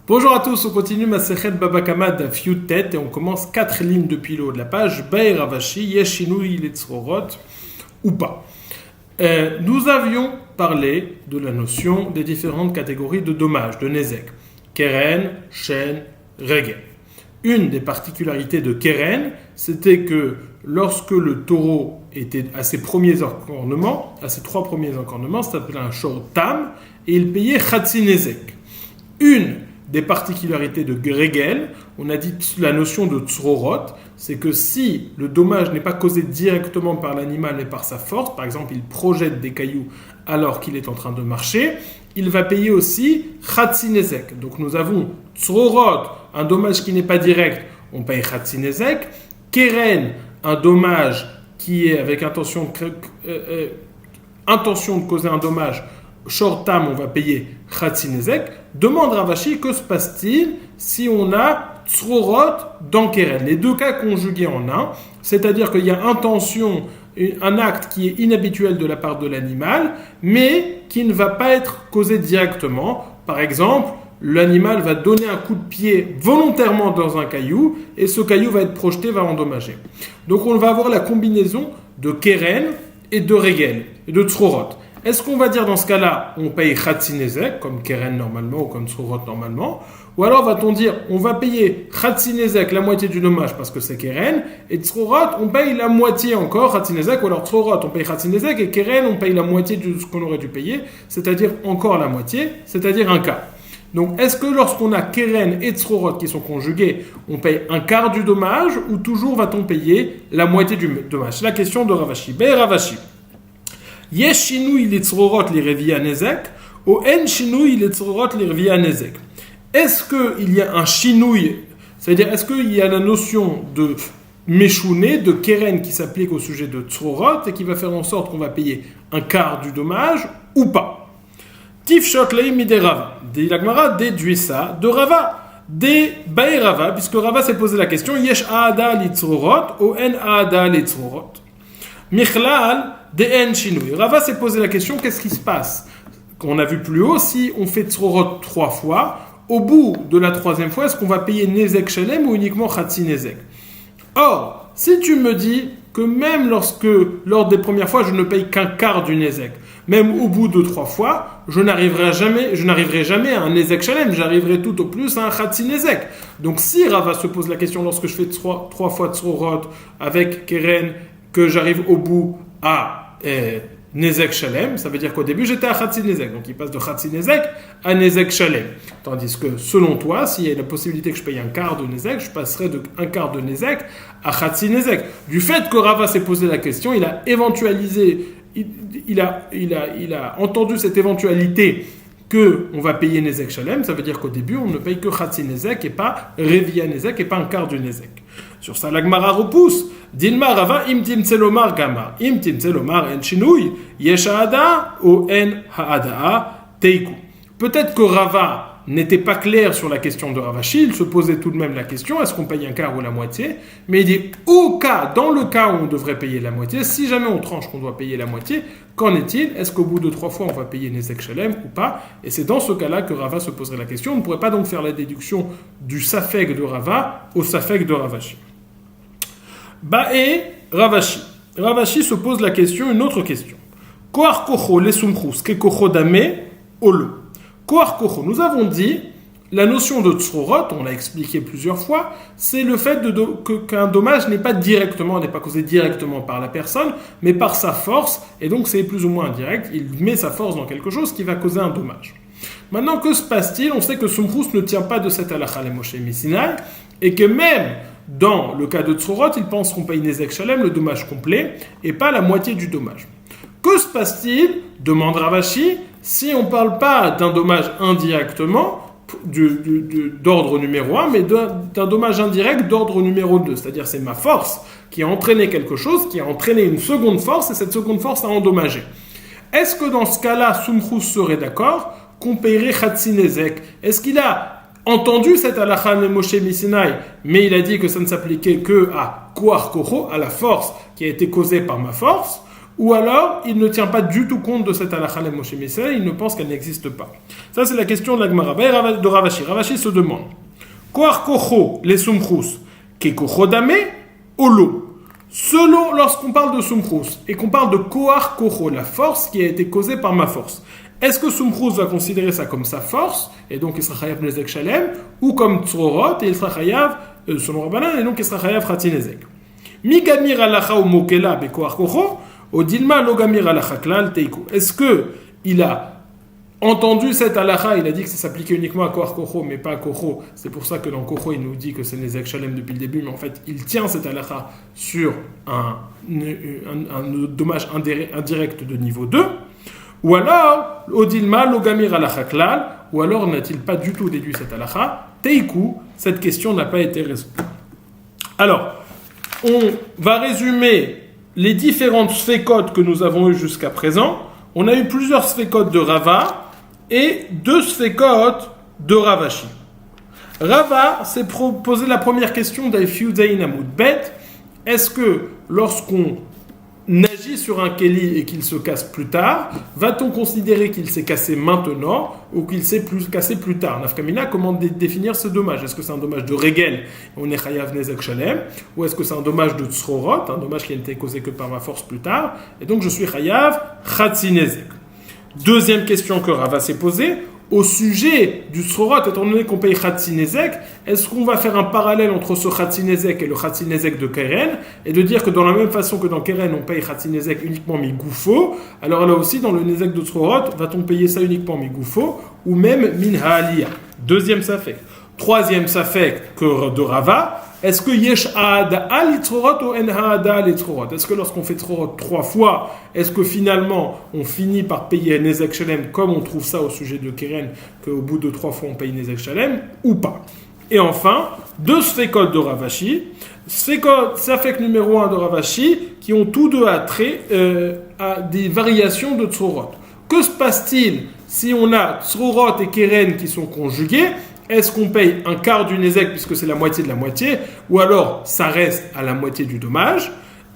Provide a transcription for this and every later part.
Bonjour à tous, on continue Masechet Baba Kama Daf Yud Tet et on commence 4 lignes depuis le haut de la page. Bay Ravashi, Yeshinui Letzrorot ou pas. Nous avions parlé de la notion des différentes catégories de dommages, de Nezek. Keren, Shen, Regel. Une des particularités de Keren, c'était que lorsque le taureau était à ses premiers encornements, à ses 3 premiers encornements, ça s'appelait un shor tam, et il payait Chatzi Nezek. Une des particularités de Regel, on a dit la notion de Tzrorot, c'est que si le dommage n'est pas causé directement par l'animal mais par sa force, par exemple il projette des cailloux alors qu'il est en train de marcher, il va payer aussi Chatzi Nezek. Donc nous avons Tzrorot, un dommage qui n'est pas direct, on paye Chatzi Nezek. Keren, un dommage qui est avec intention de causer un dommage, short tam, on va payer Chatzi Nezek. Demande Ravashi, que se passe-t-il si on a Tzrorot dans Keren? Les deux cas conjugués en un, c'est-à-dire qu'il y a intention, un acte qui est inhabituel de la part de l'animal, mais qui ne va pas être causé directement. Par exemple, l'animal va donner un coup de pied volontairement dans un caillou, et ce caillou va être projeté, va endommager. Donc on va avoir la combinaison de Keren et de Regel, et de Tzrorot. Est-ce qu'on va dire dans ce cas-là, on paye Chatzi Nezek, comme Keren normalement, ou comme Tzrorot normalement, ou alors va-t-on dire, on va payer Chatzi Nezek, la moitié du dommage, parce que c'est Keren, et Tzrorot, on paye la moitié encore, Chatzi Nezek, ou alors Tzrorot, on paye Chatzi Nezek, et Keren, on paye la moitié de ce qu'on aurait dû payer, c'est-à-dire encore la moitié, c'est-à-dire un quart. Donc, est-ce que lorsqu'on a Keren et Tzrorot qui sont conjugués, on paye un quart du dommage, ou toujours va-t-on payer la moitié du dommage? C'est la question de Ravashi. Ravashi. Yeshinui Letzrorot l'irevia Nezek, ou En Shinui Letzrorot l'irevia Nezek. Est-ce qu'il y a un Shinui, c'est-à-dire est-ce qu'il y a la notion de Meshouné, de Keren qui s'applique au sujet de Tzrorot et qui va faire en sorte qu'on va payer un quart du dommage ou pas? Tifshot leimi de Rava. La Gemara déduit ça de Rava. Des Bae Rava, puisque Rava s'est posé la question, Yesh Aada Litzrorot ou En Aada Litzrorot. Michlal de En Shinui. Rava s'est posé la question, qu'est-ce qui se passe? Qu'on a vu plus haut, si on fait Tzrorot 3 fois, au bout de la 3e fois, est-ce qu'on va payer Nezek Shalem ou uniquement Chatzi Nezek? Or, si tu me dis que même lors des premières fois, je ne paye qu'un quart du Nezek, même au bout de 3 fois, je n'arriverai jamais à un Nezek Shalem, j'arriverai tout au plus à un Chatzi Nezek. Donc si Rava se pose la question lorsque je fais 3 fois Tzrorot avec Keren, que j'arrive au bout à Nezek Shalem, ça veut dire qu'au début j'étais à Chatzi Nezek, donc il passe de Chatzi Nezek à Nezek Shalem. Tandis que selon toi, s'il y a la possibilité que je paye un quart de Nezek, je passerai de un quart de Nezek à Chatzi Nezek. Du fait que Rava s'est posé la question, il a éventualisé, il a entendu cette éventualité qu'on va payer Nezek Shalem, ça veut dire qu'au début on ne paye que Chatzi Nezek et pas Revia Nezek et pas un quart du Nezek. Sur ça, la Gemara repousse. Dilma Rava im timtzelomar gamar. Im timtzelomar en shinui. Yesh haada ou en haada teiku. Peut-être que Rava n'était pas clair sur la question de Ravashi. Il se posait tout de même la question, est-ce qu'on paye un quart ou la moitié? Mais il dit, dans le cas où on devrait payer la moitié, si jamais on tranche qu'on doit payer la moitié, qu'en est-il? Est-ce qu'au bout de 3 fois, on va payer Nezek Shalem ou pas? Et c'est dans ce cas-là que Rava se poserait la question. On ne pourrait pas donc faire la déduction du Safek de Rava au Safek de Ravashi. Bae Ravashi. Ravashi se pose la question, une autre question. Koar kocho lesumchus ke kocho dame olo. Koar kocho. Nous avons dit, la notion de Tzrorot, on l'a expliqué plusieurs fois, c'est le fait qu'un dommage n'est pas causé directement par la personne, mais par sa force, et donc c'est plus ou moins indirect, il met sa force dans quelque chose qui va causer un dommage. Maintenant, que se passe-t-il? On sait que Sumchus ne tient pas de cette halakha les Moshe Misinaï, et que même dans le cas de Tzrorot, ils pensent qu'on paye Nezek Shalem, le dommage complet, et pas la moitié du dommage. Que se passe-t-il? Demande Ravashi, si on ne parle pas d'un dommage indirectement, d'ordre numéro 1, mais d'un dommage indirect d'ordre numéro 2. C'est-à-dire c'est ma force qui a entraîné quelque chose, qui a entraîné une seconde force, et cette seconde force a endommagé. Est-ce que dans ce cas-là, Sumchus serait d'accord qu'on payerait Chatzi Nezek? Est-ce qu'il a entendu cette halakha de Moshe Misinaï, mais il a dit que ça ne s'appliquait que à Koar Kocho, à la force qui a été causée par ma force? ou alors il ne tient pas du tout compte de cette halakha le Moshe Missel, il ne pense qu'elle n'existe pas. Ça c'est la question de la Gemara. De Ravashi. Ravashi se demande Koach kocho les sumchus, ke kocho dame, olo. Selon, lorsqu'on parle de sumchus et qu'on parle de koach kocho, la force qui a été causée par ma force, est-ce que sumchus va considérer ça comme sa force, et donc il sera chayav nezek shalem, ou comme tzrorot, et il sera chayav, selon Rabbanan, et donc il sera chayav chatzin nezek. Mi gamir alacha ou mokela be koach kocho, ou dilma lo gamir alacha klal teiku. Est-ce que il a entendu cette halakha, il a dit que ça s'appliquait uniquement à Koach Kocho, mais pas à Kocho. C'est pour ça que dans Kocho, il nous dit que c'est Nezek Shalem depuis le début, mais en fait, il tient cette halakha sur un dommage indirect de niveau 2. Ou alors, Odilma, Logamir halakha klal, ou alors n'a-t-il pas du tout déduit cette halakha Teiku, cette question n'a pas été résolue. Alors, on va résumer les différentes sfekot que nous avons eues jusqu'à présent. On a eu plusieurs sfekot de Rava et 2 sfekot de Ravashi. Rava s'est posé la première question d'Afiu Zayin Amud Bet. Est-ce que lorsqu'on agit sur un keli et qu'il se casse plus tard, va-t-on considérer qu'il s'est cassé maintenant ou qu'il s'est cassé plus tard? Nafkamina, comment définir ce dommage? Est-ce que c'est un dommage de Regel, on est chayav nezek shalem, ou est-ce que c'est un dommage de tzrorot, un dommage qui n'a été causé que par ma force plus tard, et donc je suis chayav chatzi nezek? Deuxième question que Rava s'est posée, au sujet du tzrorot, étant donné qu'on paye chatzi nezek, est-ce qu'on va faire un parallèle entre ce chatzi nezek et le chatzi nezek de Keren, et de dire que dans la même façon que dans Keren, on paye chatzi nezek uniquement migoufo, alors là aussi, dans le nezek de tzrorot, va-t-on payer ça uniquement migoufo, ou même min ha'aliyah? Deuxième safek. Troisième safek que de Rava, est-ce que yesh ha'ada al-tzrorot ou en ha'ada al-tzrorot? Est-ce que lorsqu'on fait tzrorot 3 fois, est-ce que finalement on finit par payer nezek shalem comme on trouve ça au sujet de Keren, qu'au bout de 3 fois on paye nezek shalem, ou pas? Et enfin, 2 sfekot de Ravashi, safek numéro 1 de Ravashi, qui ont tous deux attrait à des variations de tzrorot. Que se passe-t-il si on a tzrorot et Keren qui sont conjugués? Est-ce qu'on paye un quart du nezek puisque c'est la moitié de la moitié, ou alors ça reste à la moitié du dommage?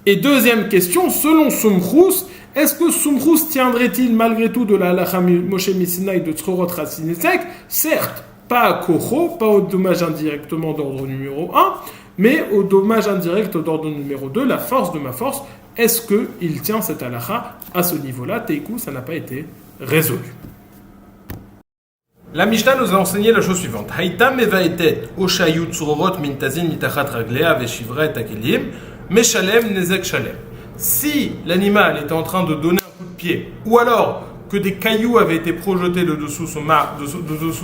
Et deuxième question, selon Sumchus, est-ce que Sumchus tiendrait-il malgré tout de la halakha Moshe Misinaï de tzrorot chatzi nezek? Certes, pas à Kocho, pas au dommage indirectement d'ordre numéro 1, mais au dommage indirect d'ordre numéro 2, la force de ma force. Est-ce qu'il tient cette halakha à ce niveau-là? Teiku, ça n'a pas été résolu. La Mishnah nous a enseigné la chose suivante. Haïta mevaetet oshayut tzrorot mintazin mitachat raglea veshivra et akelim meshalem nezek shalem. Si l'animal était en train de donner un coup de pied, ou alors que des cailloux avaient été projetés de dessous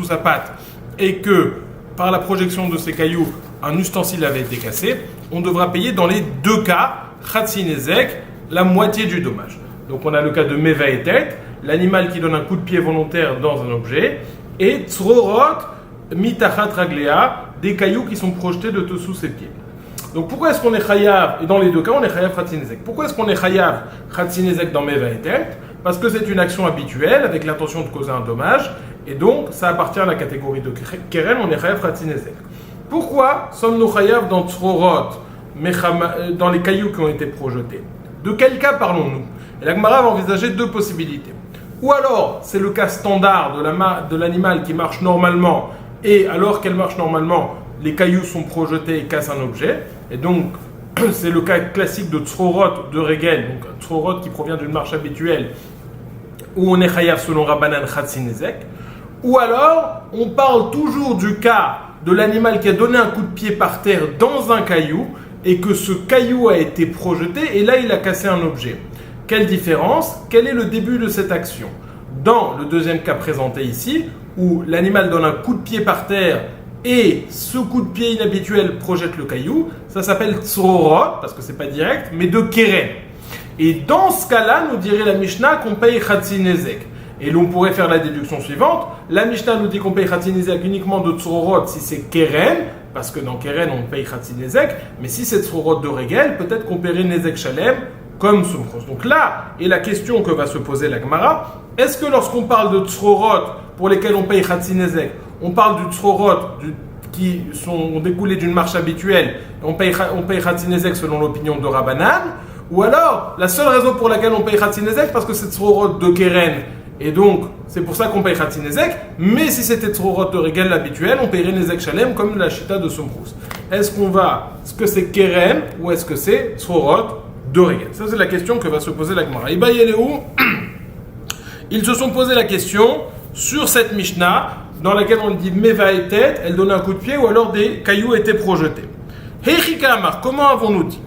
sa patte, et que par la projection de ces cailloux, un ustensile avait été cassé, on devra payer dans les 2 cas, chatzi nezek, la moitié du dommage. Donc on a le cas de mevaetet, l'animal qui donne un coup de pied volontaire dans un objet, et tzrorot mitachat raglea, des cailloux qui sont projetés de dessous ses pieds. Donc pourquoi est-ce qu'on est chayav, et dans les 2 cas on est chayav chatzi nezek? Pourquoi est-ce qu'on est chayav chatzi nezek dans mevaetet? Parce que c'est une action habituelle avec l'intention de causer un dommage, et donc ça appartient à la catégorie de Keren, on est chayav chatzi nezek. Pourquoi sommes-nous chayav dans tzrorot, dans les cailloux qui ont été projetés? De quel cas parlons-nous? Et la Gemara va envisager 2 possibilités. Ou alors, c'est le cas standard de l'animal qui marche normalement, et alors qu'elle marche normalement, les cailloux sont projetés et cassent un objet. Et donc, c'est le cas classique de tzrorot de Regel, donc un tzrorot qui provient d'une marche habituelle, où on est chayav selon Rabbanan chatzi nezek. Ou alors, on parle toujours du cas de l'animal qui a donné un coup de pied par terre dans un caillou, et que ce caillou a été projeté, et là il a cassé un objet. Quelle différence? Quel est le début de cette action? Dans le deuxième cas présenté ici, où l'animal donne un coup de pied par terre et ce coup de pied inhabituel projette le caillou, ça s'appelle tzrorot, parce que c'est pas direct, mais de Keren. Et dans ce cas-là, nous dirait la Mishnah qu'on paye chatzi nezek. Et l'on pourrait faire la déduction suivante. La Mishnah nous dit qu'on paye chatzi nezek uniquement de tzrorot si c'est Keren, parce que dans Keren on paye chatzi nezek, mais si c'est tzrorot de Regel, peut-être qu'on paierait nezek shalem, comme Sumchos. Donc là est la question que va se poser la Gemara. Est-ce que lorsqu'on parle de tzrorot pour lesquels on paye chatzi nezek, on parle du tzrorot qui sont découlés d'une marche habituelle, on paye chatzi nezek selon l'opinion de Rabbanan, Ou alors, la seule raison pour laquelle on paye Khatzinezek, parce que c'est Tzrorot de Keren. Et donc, c'est pour ça qu'on paye Khatzinezek. Mais si c'était Tzrorot de Regel habituel, on payerait Nezek Shalem comme la Shita de Somprous. Est-ce que c'est Keren ou est-ce que c'est Tzrorot de Regel? Ça, c'est la question que va se poser la Gemara. Iba Yeleu, ils se sont posé la question sur cette Mishnah dans laquelle on dit Meva et tête, elle donnait un coup de pied ou alors des cailloux étaient projetés. Heichika Amar, comment avons-nous dit?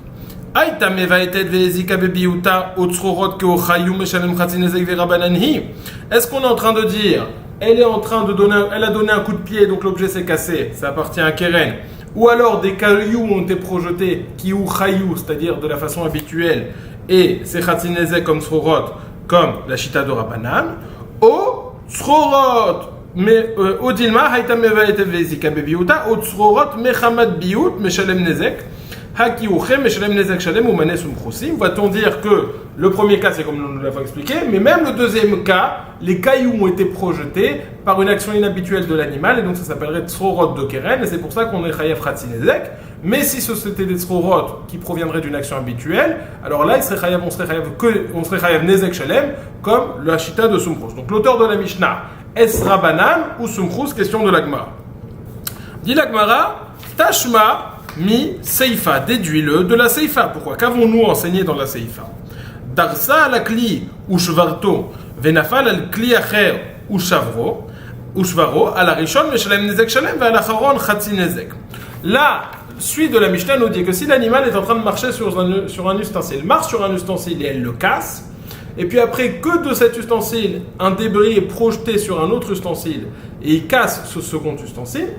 Aïta Meva et tête ve'ezika bebiuta otzrorot keo chayou meshalem chatzinezek verabananhi. Est-ce qu'on est en train de dire elle a donné un coup de pied donc l'objet s'est cassé, ça appartient à Keren, ou alors des cailloux ont été projetés qui ou chayou, c'est-à-dire de la façon habituelle, et c'est chatzinezek comme tzrorot, comme la shita de Rabbanan, o tzrorot mais Odilma, Haïta Meva et Vezika Bebiuta, Otsrorot, Mechamad Biout, Meshalem Nezek, Hakiouchem, Meshalem Nezek Shalem, ou Manesum Krosim. Va-t-on dire que le premier cas, c'est comme nous l'avons expliqué, mais même le deuxième cas, les cailloux ont été projetés par une action inhabituelle de l'animal, et donc ça s'appellerait Tzrorot de Keren, et c'est pour ça qu'on est Chayav Khatzinezek. Mais si c'était des Tzrorot qui proviendraient d'une action habituelle, alors là, on serait Chayav Nezek Shalem, comme la Shita de Sumchus. Donc l'auteur de la Mishnah, est-ce Rabbanan ou Sumchus? Question de l'Agmara. Dit l'Agmara, Tashma mi Seifa, déduis-le de la Seifa. Pourquoi? Qu'avons-nous enseigné dans la Seifa? Darsa al kli ou shvarto, venafal al kli acher ou shavro, ou shvaro, al arishon meshalem nezek shalem, ve al acharon chatzi nezek. La suite de la Mishnah nous dit que si l'animal est en train de marcher sur un ustensile, marche sur un ustensile et elle le casse, et puis après que de cet ustensile, un débris est projeté sur un autre ustensile et il casse ce second ustensile,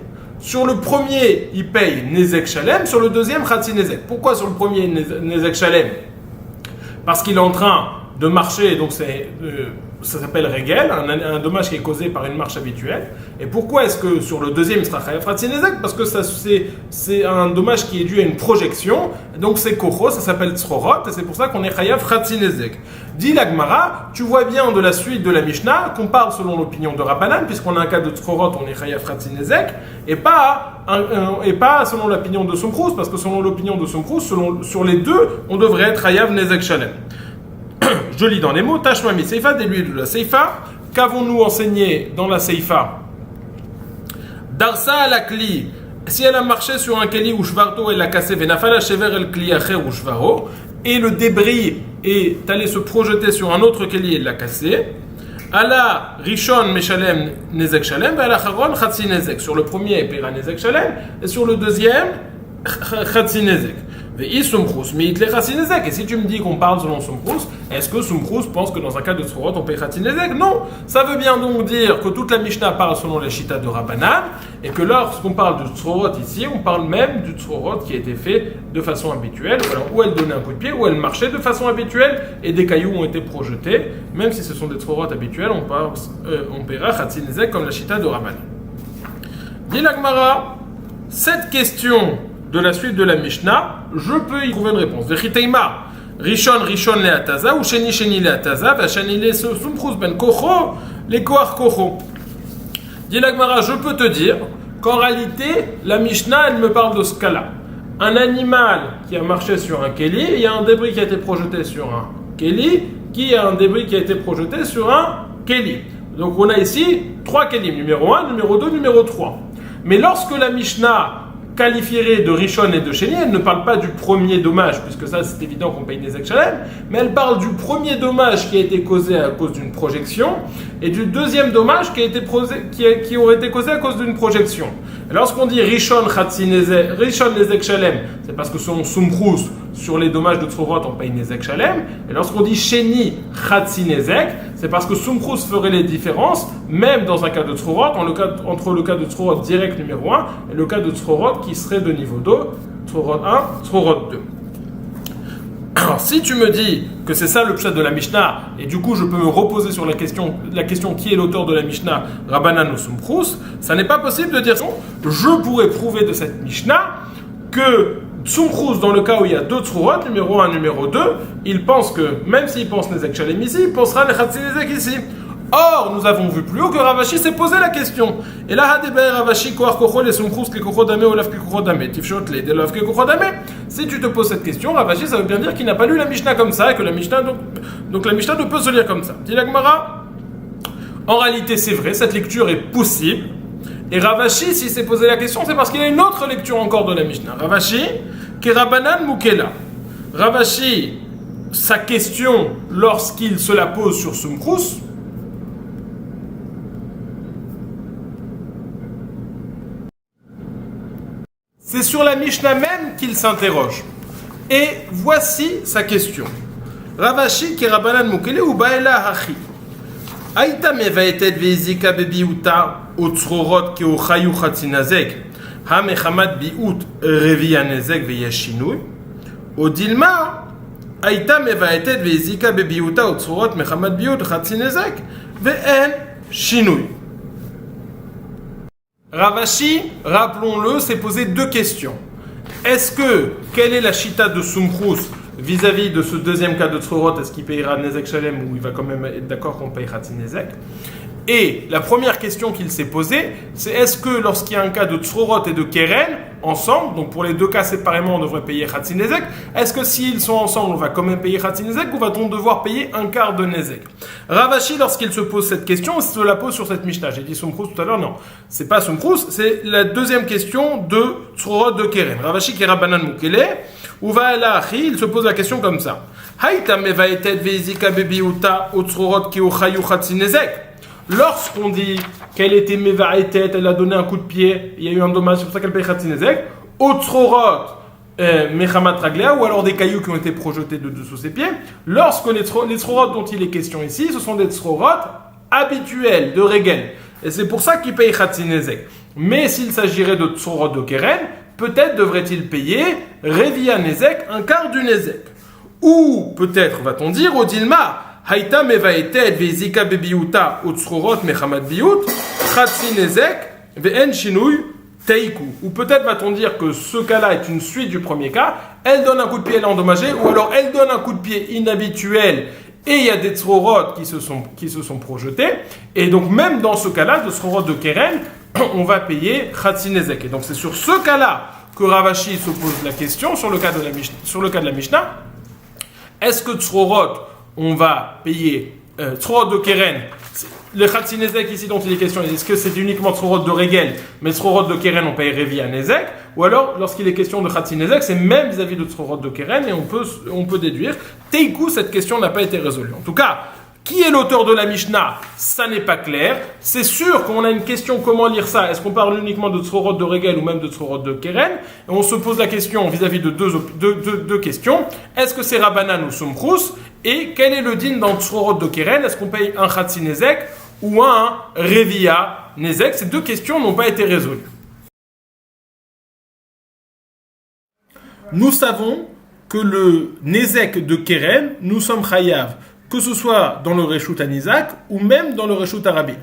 sur le premier, il paye Nezek Shalem, sur le deuxième, Khatsi Nezek. Pourquoi sur le premier, Nezek Shalem? Parce qu'il est en train de marcher, donc ça s'appelle Regel, un dommage qui est causé par une marche habituelle. Et pourquoi est-ce que sur le deuxième, il sera Chayav Khatsi Nezek? Parce que c'est un dommage qui est dû à une projection, donc c'est Kocho, ça s'appelle Tzrorot, et c'est pour ça qu'on est Chayav Khatsi Nezek. Dit l'Agmara, tu vois bien de la suite de la Mishnah qu'on parle selon l'opinion de Rabbanan, puisqu'on a un cas de Tzrorot, on est Chayav Khatsi Nezek, et pas selon l'opinion de Sumchus, parce que selon l'opinion de Sumchus, sur les deux, on devrait être Chayav Nezek Shalem. Je lis dans les mots, Tashma mi Seifa, déduit de la Seifa. Qu'avons-nous enseigné dans la Seifa? Darsa al kli, si elle a marché sur un keli ou shvarto, elle l'a cassé, venafala shever el kli acher ou shvaro, et le débris est allé se projeter sur un autre keli et l'a cassé. Ala rishon meshalem nezek shalem, ala charon chatsi nezek. Sur le premier, paiera nezek shalem, et sur le deuxième, chatsi nezek. Et si tu me dis qu'on parle selon Sumchus, est-ce que Sumchus pense que dans un cas de Tzrorot on paye Khatzinezek? Non. Ça veut bien donc dire que toute la Mishnah parle selon les Shita de Rabbanan et que lorsqu'on parle de Tzrorot ici, on parle même du Tzrorot qui a été fait de façon habituelle, où elle donnait un coup de pied, où elle marchait de façon habituelle et des cailloux ont été projetés. Même si ce sont des Tzrorot habituels, on paiera Khatzinezek comme la Shita de Rabbanan. Dit la Gemara, cette question de la suite de la Mishnah, je peux y trouver une réponse. Vechiteima, Rishon leataza, ou Sheni leataza, Vashani le Sumchus ben Kocho, les Koach Kocho. Dit la Gemara, je peux te dire qu'en réalité, la Mishnah, elle me parle de ce cas-là. Un animal qui a marché sur un keli, il y a un débris qui a été projeté sur un keli, qui a un débris qui a été projeté sur un keli. Donc on a ici 3 kelim, numéro 1, numéro 2, numéro 3. Mais lorsque la Mishnah qualifierait de Rishon et de Sheni, elle ne parle pas du premier dommage, puisque ça c'est évident qu'on paye Nezek Shalem, mais elle parle du premier dommage qui a été causé à cause d'une projection, et du deuxième dommage qui aurait été causé à cause d'une projection. Et lorsqu'on dit Rishon Nezek Shalem, c'est parce que selon Sumchus, sur les dommages de Tzrorot, on paye Nezek Shalem, et lorsqu'on dit Sheni Chatzi Nezek, c'est parce que Sumchus ferait les différences, même dans un cas de Tzrorot, entre le cas de Tzrorot direct numéro 1 et le cas de Tzrorot qui serait de niveau 2, Tzrorot 1, Tzrorot 2. Alors, si tu me dis que c'est ça le pshat de la Mishnah, et du coup je peux me reposer sur la question qui est l'auteur de la Mishnah, Rabbanan ou Sumchus, ça n'est pas possible de dire ça. Je pourrais prouver de cette Mishnah que Sumchus, dans le cas où il y a 2 Tzrorot, numéro 1, numéro 2, il pense que, même s'il pense Nezek Shalem ici, il pensera Nechatzi Nezek ici. Or, nous avons vu plus haut que Ravashi s'est posé la question. Et là, Ravashi, Koar Kochol et Sumkrous, Kekocho Dame, Olaf Kekocho Dame, Tifshot, les Delaf Kekocho Dame. Si tu te poses cette question, Ravashi, ça veut bien dire qu'il n'a pas lu la Mishnah comme ça, et que la Mishnah, donc la Mishnah ne peut se lire comme ça. Dit la Gemara, en réalité, c'est vrai, cette lecture est possible. Et Ravashi, s'il s'est posé la question, c'est parce qu'il y a une autre lecture encore de la Mishnah. Ravashi, Kerabanan Mukela. Ravashi, sa question, lorsqu'il se la pose sur Sumkrous, c'est sur la Mishnah même qu'il s'interroge. Et voici sa question. Ravashi ki Rabbanan Mukele ou Baela Hachi. Aïta mevaetet veizika bebiuta otzrorot ki ochayu chatzinazek ha mechamat biut revianezek veyashinui. Odilma Aïta mevaetet veizika bebiuta otzrorot mechamat biut chatzinezek ve'en shinui. Ravashi, rappelons-le, s'est posé deux questions. Quelle est la chita de Sumkrous vis-à-vis de ce deuxième cas de Tzorot? Est-ce qu'il payera Nezek Shalem ou il va quand même être d'accord qu'on paye Khatsi Nezek? Et la première question qu'il s'est posée, c'est est-ce que lorsqu'il y a un cas de Tzorot et de Keren, ensemble, donc pour les deux cas séparément on devrait payer Khatsi Nezek, est-ce que s'ils sont ensemble on va quand même payer Khatsi Nezek ou va-t-on devoir payer un quart de Nezek? Ravashi, lorsqu'il se pose cette question, il se la pose sur cette Mishnah. J'ai dit Sumkrous tout à l'heure, non. C'est pas Sumkrous, c'est la deuxième question de Tzorot de Keren. Ravashi qui Rabbanan Mukele, ou va à Achi, il se pose la question comme ça. Haïta mevaetet veizika bebiuta otzrorot ki ochayu Khatsi Nezek. Lorsqu'on dit qu'elle était mevaetet, elle a donné un coup de pied, il y a eu un dommage, c'est pour ça qu'elle paye Khatsi Nezek. Otzrorot mechamat raglea, ou alors des cailloux qui ont été projetés de dessous ses pieds. Lorsque les tzrorot dont il est question ici, ce sont des tzrorot habituels, de régel. Et c'est pour ça qu'il paye Khatsi Nezek. Mais s'il s'agirait de tzrorot de Keren, peut-être devrait-il payer Revia Nezek, un quart du Nezek. Ou peut-être va-t-on dire au Dilma, Haïta mevaetet veizika bebiuta utzrorot mechamat biut, Khatsi Nezek, ve'en shinui teiku. Ou peut-être va-t-on dire que ce cas-là est une suite du premier cas, elle donne un coup de pied, elle est endommagée, ou alors elle donne un coup de pied inhabituel, et il y a des tzrorot qui se sont projetés, et donc même dans ce cas-là, de tzrorot de Keren, on va payer Khatsi Nezek. Et donc c'est sur ce cas-là que Ravashi se pose la question, sur le cas de la Mishnah, est-ce que tzrorot, on va payer tzrorot de Keren, le Khatsi Nezek ici dont il est question, est-ce que c'est uniquement tzrorot de Regel, mais tzrorot de Keren on paye Revia Nezek, ou alors lorsqu'il est question de Khatsi Nezek, c'est même vis-à-vis de tzrorot de Keren, et on peut déduire. Teiku, cette question n'a pas été résolue. En tout cas, qui est l'auteur de la Mishnah? Ça n'est pas clair. C'est sûr qu'on a une question, comment lire ça? Est-ce qu'on parle uniquement de tzrorot de Regel ou même de tzrorot de Keren? Et on se pose la question vis-à-vis de deux questions. Est-ce que c'est Rabbanan ou Sumkrous? Et quel est le din dans tzrorot de Keren? Est-ce qu'on paye un Khatsi Nezek ou un Revia Nezek? Ces deux questions n'ont pas été résolues. Nous savons que le Nezek de Keren, nous sommes chayav, que ce soit dans le Reshut Anizak ou même dans le Reshut Arabim.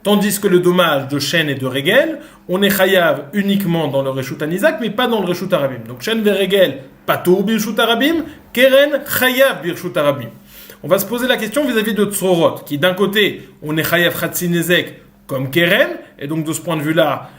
Tandis que le dommage de Shen et de Regel, on est chayav uniquement dans le Reshut Anizak, mais pas dans le Reshut Arabim. Donc Shen et Regel, patour birshut Arabim, Keren chayav birshut Arabim. On va se poser la question vis-à-vis de Tzorot, qui d'un côté, on est chayav Khatsi Nezek comme Keren, et donc de ce point de vue-là,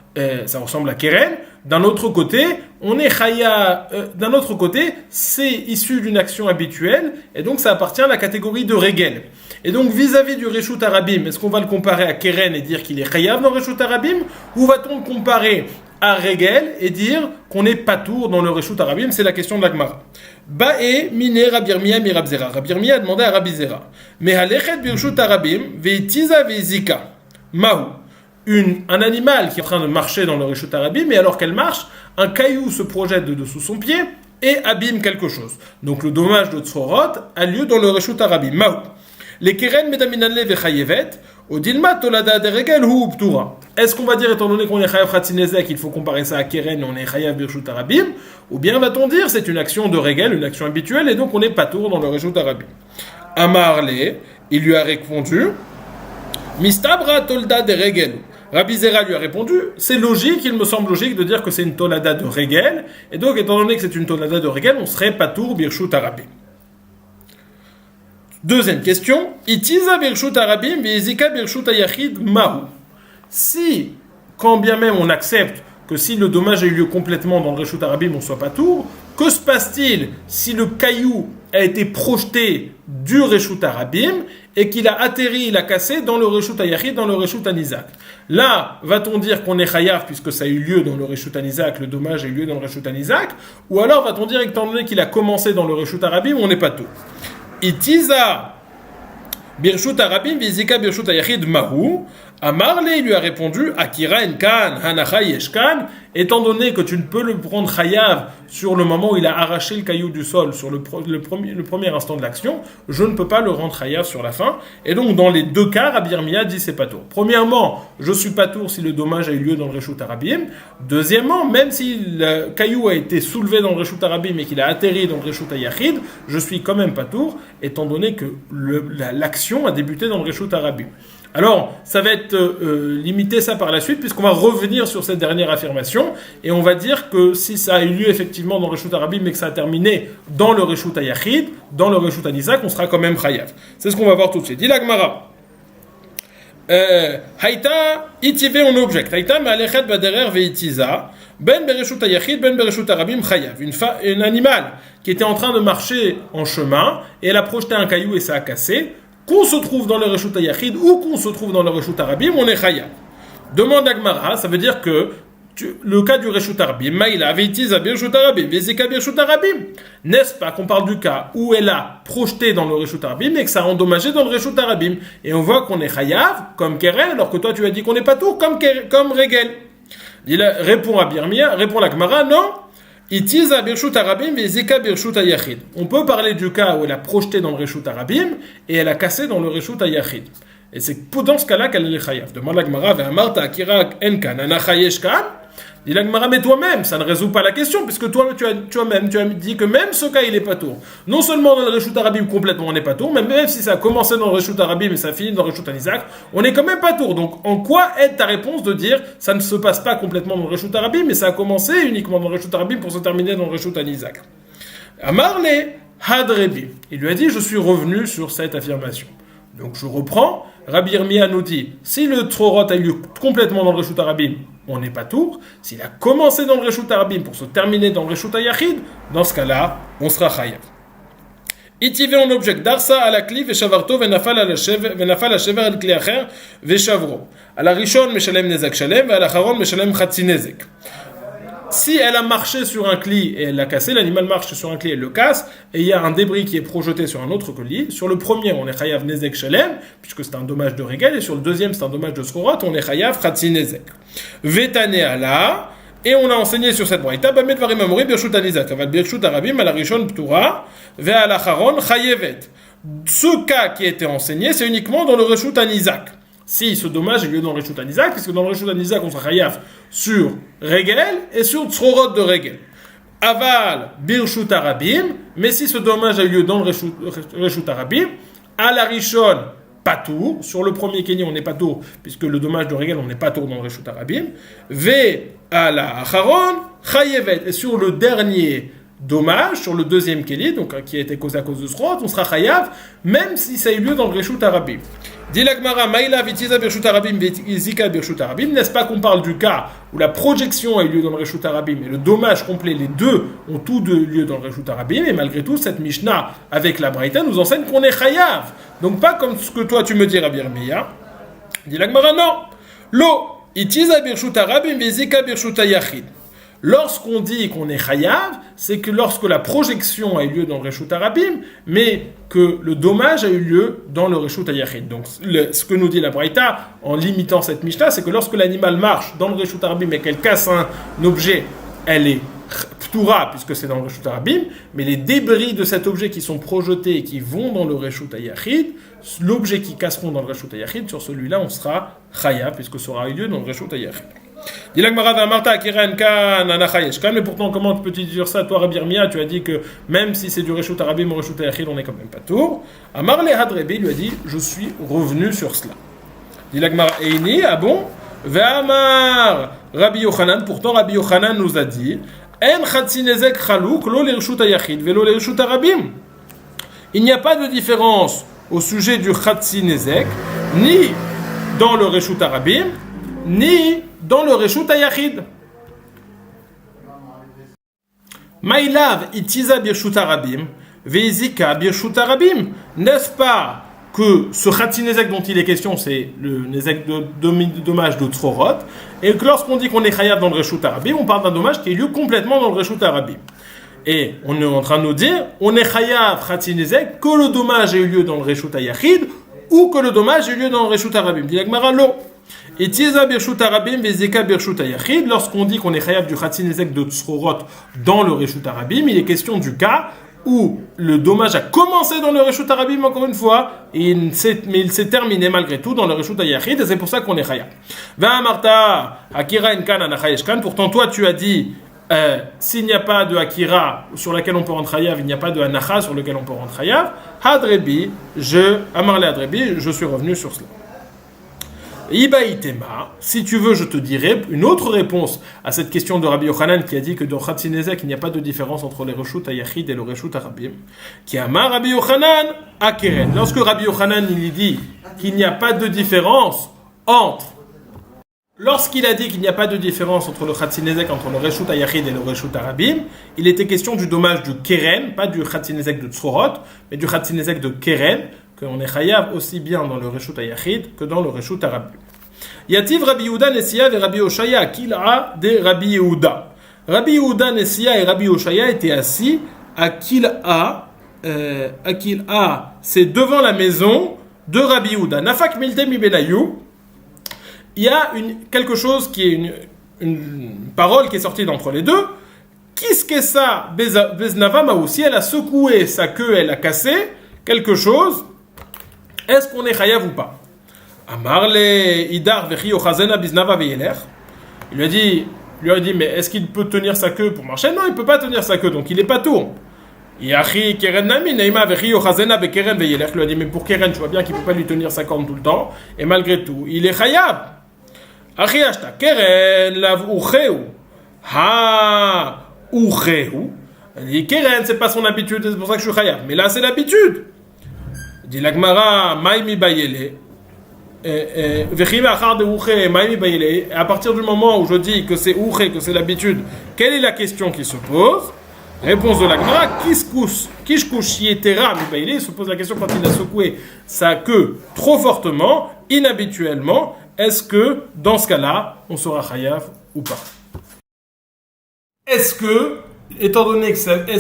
ça ressemble à Keren. D'un autre côté, d'un autre côté, c'est issu d'une action habituelle, et donc ça appartient à la catégorie de Regel. Et donc vis-à-vis du Reshut Arabim, est-ce qu'on va le comparer à Keren et dire qu'il est chayav dans le Reshut Arabim, ou va-t-on le comparer à Regel et dire qu'on est patour dans le Reshut Arabim? C'est la question de la Gemara. Ba'e mine Rabbi Yirmiyah mi Rab Zera. Rabbi Yirmiyah a demandé à Rabbi Zera, mais halechet birshut Arabim veitiza veizika mahu. Un animal qui est en train de marcher dans le Reshut Arabim, mais alors qu'elle marche, un caillou se projette de dessous son pied et abîme quelque chose. Donc le dommage de Tzorot a lieu dans le Reshut Arabim. Mahu. Les Keren medaminanle vechayevet, odilma tolada de regel hu ptura. Est-ce qu'on va dire, étant donné qu'on est chayav Khatsi Nezek, il faut comparer ça à Keren, on est chayav birshut Arabim, ou bien va-t-on dire c'est une action de regel, une action habituelle, et donc on est patour dans le Reshut Arabim? Amarle, il lui a répondu, mistabra tolda de regel. Rabbi Zera lui a répondu, c'est logique, il me semble logique de dire que c'est une tolada de Regel, et donc étant donné que c'est une tolada de Regel, on serait patour birshut Arabim. Deuxième question. Itiza birshut arabim veizika birshut ayachid mahu. Si, quand bien même on accepte que si le dommage a eu lieu complètement dans le Reshut Arabim, on ne soit pas tour, que se passe-t-il si le caillou a été projeté du Reshut Arabim et qu'il a atterri, il a cassé dans le Reshut Ayachid, dans le Reshut Anizak? Là, va-t-on dire qu'on est chayav puisque ça a eu lieu dans le Reshut Anizak, le dommage a eu lieu dans le Reshut Anizak, ou alors va-t-on dire étant donné qu'il a commencé dans le Reshut Arabim, on n'est pas tour? Itiza birshut Arabim vizika birshut Ayachid mahu. Amarle, il lui a répondu, Akira enkan, hanacha yeshkan, étant donné que tu ne peux le prendre chayav sur le moment où il a arraché le caillou du sol, sur le premier instant de l'action, je ne peux pas le rendre chayav sur la fin. Et donc, dans les deux cas, Rabbi Yirmiyah dit c'est pas tour. Premièrement, je suis pas tour si le dommage a eu lieu dans le Reshut Arabim. Deuxièmement, même si le caillou a été soulevé dans le Reshut Arabim et qu'il a atterri dans le Reshut Ayachid, je suis quand même pas tour, étant donné que l'action a débuté dans le Reshut Arabim. Alors, ça va être limité ça par la suite, puisqu'on va revenir sur cette dernière affirmation, et on va dire que si ça a eu lieu effectivement dans le Reshut Arabim, mais que ça a terminé dans le Reshut Ayachid, dans le Reshut Anizak, on sera quand même chayav. C'est ce qu'on va voir tout de suite. Dit la Gemara. Haïta, itivé, on objecte. Haïta, ma'alechet baderer ve'itiza, ben bereshut ayachid, ben bereshut arabim chayav. Un animal qui était en train de marcher en chemin, et elle a projeté un caillou et ça a cassé. Qu'on se trouve dans le Reshut Ayachid ou qu'on se trouve dans le Reshut Arabim, on est chayav. Demande à Gemara, ça veut dire que le cas du Reshut Arabim, Maïla, Veitiza, Birshut Arabim, Vezika, Birshut Arabim. N'est-ce pas qu'on parle du cas où elle a projeté dans le Reshut Arabim et que ça a endommagé dans le Reshut Arabim? Et on voit qu'on est chayav, comme Keren, alors que toi tu as dit qu'on n'est pas tout, comme Regel. Il répond à Birmia, répond à Gemara, non. Itiza birshut arabim vezika birshut ayachid. On peut parler du cas où elle a projeté dans le reshut arabim et elle a cassé dans le reshut ayachid. Et c'est dans ce cas-là qu'elle est chayav. Demande la Gemara, ve'amarta akira enkan anacha yeshkan. Dit la Gemara, mais toi-même, ça ne résout pas la question, puisque toi tu as dit que même ce cas, il est pas tour. Non seulement dans le Reshut Arabim, complètement, on n'est pas tour, mais même si ça a commencé dans le Reshut Arabim et ça finit dans le Reshut Anizak, on n'est quand même pas tour. Donc, en quoi aide ta réponse de dire, ça ne se passe pas complètement dans le Reshut Arabim, mais ça a commencé uniquement dans le Reshut Arabim pour se terminer dans le Reshut Anizak? Amarle Hadrebi. Il lui a dit, je suis revenu sur cette affirmation. Donc, je reprends. Rabbi Yirmiyah nous dit, si le Trorot a eu lieu complètement dans le Reshut Arabim, on n'est pas tour. S'il a commencé dans le Reshut Arabim pour se terminer dans le Reshut Ayachid, dans ce cas-là, on sera chayav. Itivé en object darsa à la kli veshavarto venafal hashever al kli acher veshavro. À la rishon meshalem nezak shalem et à la charon meshalem chatzi nezek. Si elle a marché sur un cli et elle l'a cassé, l'animal marche sur un cli et le casse, et il y a un débris qui est projeté sur un autre cli. Sur le premier, on est chayav nezek shalem, puisque c'est un dommage de régel, et sur le deuxième, c'est un dommage de skorot, on est chayav chatzi nezek. Vetane ala, et on a enseigné sur cette braïta, bamet varim amori birshut anizak, aval birshut arabim ala rishon ptura, ve ala charon chayevet. Ce cas qui a été enseigné, c'est uniquement dans le reshut anizak. Si ce dommage est lieu dans le Reshut Anizak, puisque dans le Reshut Anizak, on sera chayav sur Regel et sur Tzrorot de Regel. Aval, Birshut Arabim, mais si ce dommage a eu lieu dans le Reshut Arabim, à la Rishon, pas tour. Sur le premier Kenny, on n'est pas tour, puisque le dommage de Regel, on n'est pas tour dans le Reshut Arabim. Ve, à la Acharon, Chayevet. Et sur le dernier dommage, sur le deuxième Kenny, donc qui a été causé à cause de Tzrorot, on sera chayav, même si ça a eu lieu dans le Reshut Arabim. Dit la Gemara, Maïla vitiza birshut arabim vizika birshut arabim. N'est-ce pas qu'on parle du cas où la projection a eu lieu dans le Reshut Arabim et le dommage complet, les deux ont tout lieu dans le Reshut Arabim, et malgré tout, cette Mishnah avec la Braïta nous enseigne qu'on est chayav. Donc pas comme ce que toi tu me dis, Rabbi Yirmiyah. Dit la Gemara, non. Lo, itiza birshut arabim vizika birshut ayachid. Lorsqu'on dit qu'on est chayav, c'est que lorsque la projection a eu lieu dans le Reshut Arabim, mais que le dommage a eu lieu dans le Reshut Ayachid. Donc, ce que nous dit la Braïta, en limitant cette Mishnah, c'est que lorsque l'animal marche dans le Reshut Arabim et qu'elle casse un objet, elle est ptura, puisque c'est dans le Reshut Arabim, mais les débris de cet objet qui sont projetés et qui vont dans le Reshut Ayachid, l'objet qui casseront dans le Reshut Ayachid, sur celui-là, on sera chayav, puisque ça aura eu lieu dans le Reshut Ayachid. Mais pourtant, comment peux-tu dire ça, toi, Rabbi Yirmiyah? Tu as dit que même si c'est du Reshut Arabim ou Reshut Ayachid, on n'est quand même pas tour. Amar le Hadrebi lui a dit, je suis revenu sur cela. Dit la Gemara, Eini, ah bon? Ve'amar Rabbi Yochanan, pourtant Rabbi Yochanan nous a dit, En chatzi nezek chalouk lo le Reshut Ayachid velo le Reshut Arabim. Il n'y a pas de différence au sujet du Khatsi Nezek, ni dans le Reshut Arabim, ni dans le Reshut Ayachid. Maïlav itiza birshut Arabim, veizika birshut Arabim. N'est-ce pas que ce Khatsi Nezek dont il est question, c'est le Nezek de dommage de Tzrorot, et que lorsqu'on dit qu'on est Chayav dans le Reshut Arabim, on parle d'un dommage qui a eu lieu complètement dans le Reshut Arabim. Et on est en train de nous dire, on est Chayav Khatsi Nezek que le dommage a eu lieu dans le Reshut Ayachid, ou que le dommage a eu lieu dans le Reshut Arabim. Dit la Gemara, lo. Et Tiza birshut Arabim vezeka birshut Ayachid, lorsqu'on dit qu'on est chayav du Khatsi Nezek de Tzrorot dans le Reshut Arabim, il est question du cas où le dommage a commencé dans le Reshut Arabim, encore une fois, mais il s'est terminé malgré tout dans le Reshut Ayachid, et c'est pour ça qu'on est chayav. Va Marta, Akira Enkan Anachayeshkan, pourtant toi tu as dit, s'il n'y a pas de Akira sur laquelle on peut rentrer chayav, il n'y a pas de Anacha sur lequel on peut rentrer chayav, Hadrebi, Amarle Hadrebi, je suis revenu sur cela. Ibaïtema, si tu veux, je te dirai une autre réponse à cette question de Rabbi Yochanan qui a dit que dans Khatsi Nezek, il n'y a pas de différence entre les Reshut Ayachid et le Reshut Arabim. Qui a marre Rabbi Yochanan à Keren. Lorsque Rabbi Yochanan il dit qu'il n'y a pas de différence entre. Lorsqu'il a dit qu'il n'y a pas de différence entre le Khatsi Nezek, entre le Reshut Ayachid et le Reshut Arabim, il était question du dommage du Keren, pas du Khatsi Nezek de Tzrorot, mais du Khatsi Nezek de Keren, qu'on est chayav aussi bien dans le Reshut Ayachid que dans le Reshut Arabim. Yativ Rabbi Yehuda Nesiya et Rabbi Oshaya Kil'a de Rabbi Yehuda. Rabbi Yehuda Nesiya et Rabbi Oshaya étaient assis à Kil'a. C'est devant la maison de Rabbi Yehuda. Nafak Milte Mi Benayou. Il y a quelque chose qui est une parole qui est sortie d'entre les deux. Kiskesa Beznava Maoussi, elle a secoué sa queue, elle a cassé quelque chose. Est-ce qu'on est chayav ou pas? Amarle idar vechi ochazena biznava veyeler. Il lui a dit, mais est-ce qu'il peut tenir sa queue pour marcher? Non, il ne peut pas tenir sa queue, donc il n'est pas tour. Yachi keren nami neima vechi ochazena bekeren veyeler. Il lui a dit, mais pour keren, tu vois bien qu'il ne peut pas lui tenir sa corne tout le temps, et malgré tout, il est chayav. Achi ashta keren lav ucheu. Ha ucheu. Il dit, keren, c'est pas son habitude, c'est pour ça que je suis chayav. Mais là, c'est l'habitude. Dit la Gemara, Maïmi Bayele, à partir du moment où je dis que c'est Ouché, que c'est l'habitude, quelle est la question qui se pose? Réponse de la Gemara, Kishkush Yetera Mi Bayele, il se pose la question quand il a secoué sa queue trop fortement, inhabituellement, est-ce que dans ce cas-là, on sera chayav ou pas? Est-ce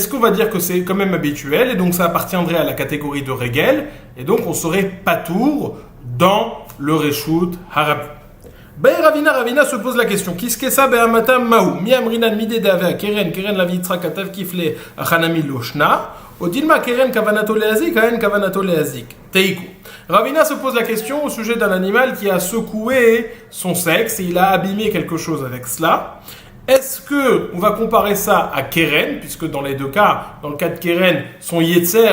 qu'on va dire que c'est quand même habituel et donc ça appartiendrait à la catégorie de régel et donc on serait patour dans le Reshut Harabim. Ravina se pose la question Kiskesa be'amatam mahu mi amrinan midedave keren la vitra katav kifle achanami loshna odilma keren kavanato leazik kaen kavanato leazik teiku. Ravina se pose la question au sujet d'un animal qui a secoué son sexe et il a abîmé quelque chose avec cela. Est-ce que on va comparer ça à Keren, puisque dans les deux cas, dans le cas de Keren, son yetzer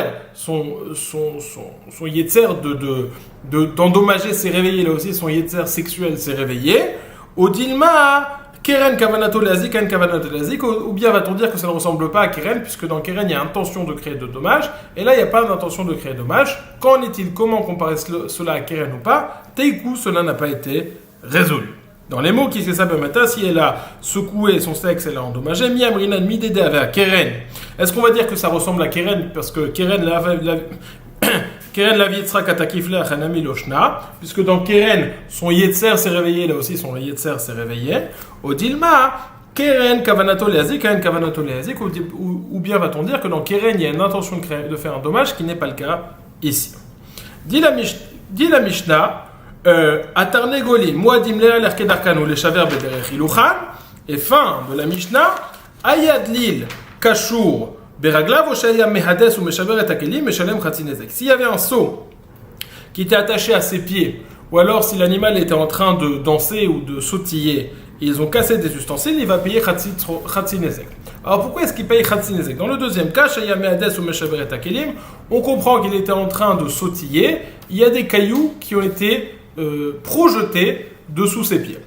d'endommager s'est réveillé, là aussi son yetzer sexuel s'est réveillé. Au Dilma, Keren kavanato leazik, Keren kavanato leazik, ou bien va-t-on dire que ça ne ressemble pas à Keren, puisque dans Keren il y a intention de créer de dommages, et là il n'y a pas d'intention de créer de dommages. Qu'en est-il? Comment comparer cela à Keren ou pas? Teiku, cela n'a pas été résolu. Dans les mots qui se savent matin, si elle a secoué son sexe, elle a endommagé. Miamrinan midede avec Keren. Est-ce qu'on va dire que ça ressemble à Keren parce que Keren la vitra katakifle achanami loshna, puisque dans Keren son yetzer s'est réveillé, là aussi son yetzer s'est réveillé. Odilma Keren kavanato leazik, Keren kavanato leazik, ou bien va-t-on dire que dans Keren il y a une intention de faire un dommage qui n'est pas le cas ici. Dit la Mishnah. Atarnegoli, Moadim Lea Lerkedarkano, les Shaver Bederech Iluchan, et fin de la Mishnah, Ayad Lil, Kashour, Beraglav, Oshaya Mehades ou Meshaver et Akeli, Meshalem Khatsinezek. S'il y avait un seau qui était attaché à ses pieds, ou alors si l'animal était en train de danser ou de sautiller, et ils ont cassé des ustensiles, il va payer Khatsinezek. Alors pourquoi est-ce qu'il paye Khatsinezek? Dans le deuxième cas, Shaya Mehades ou Meshaver et Akelim, on comprend qu'il était en train de sautiller, il y a des cailloux qui ont été projeté dessous ses pieds.